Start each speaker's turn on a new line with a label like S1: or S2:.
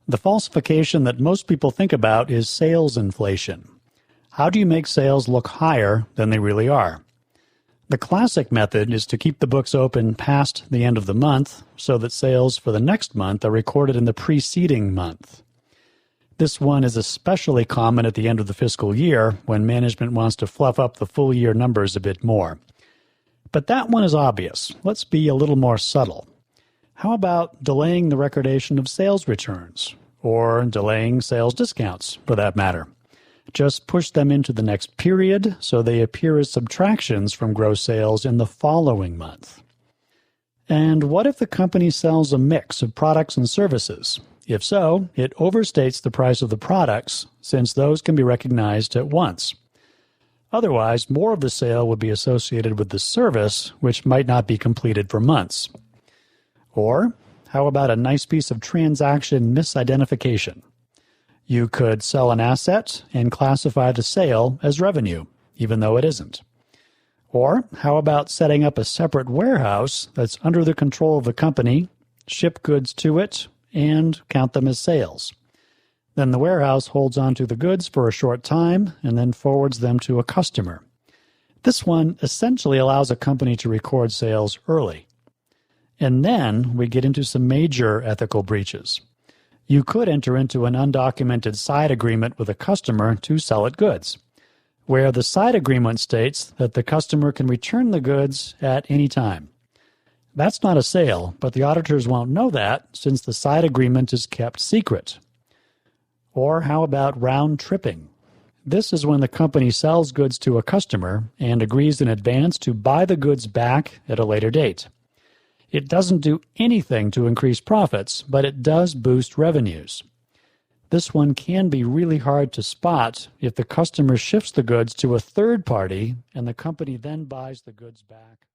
S1: The falsification that most people think about is sales inflation. How do you make sales look higher than they really are? The classic method is to keep the books open past the end of the month so that sales for the next month are recorded in the preceding month. This one is especially common at the end of the fiscal year when management wants to fluff up the full year numbers a bit more. But that one is obvious. Let's be a little more subtle. How about delaying the recordation of sales returns, or delaying sales discounts, for that matter? Just push them into the next period so they appear as subtractions from gross sales in the following month. And what if the company sells a mix of products and services? If so, it overstates the price of the products, since those can be recognized at once. Otherwise, more of the sale would be associated with the service, which might not be completed for months. Or, how about a nice piece of transaction misidentification? You could sell an asset and classify the sale as revenue, even though it isn't. Or how about setting up a separate warehouse that's under the control of the company, ship goods to it, and count them as sales? Then the warehouse holds onto the goods for a short time and then forwards them to a customer. This one essentially allows a company to record sales early. And then we get into some major ethical breaches. You could enter into an undocumented side agreement with a customer to sell it goods, where the side agreement states that the customer can return the goods at any time. That's not a sale, but the auditors won't know that since the side agreement is kept secret. Or how about round tripping? This is when the company sells goods to a customer and agrees in advance to buy the goods back at a later date. It doesn't do anything to increase profits, but it does boost revenues. This one can be really hard to spot if the customer shifts the goods to a third party and the company then buys the goods back.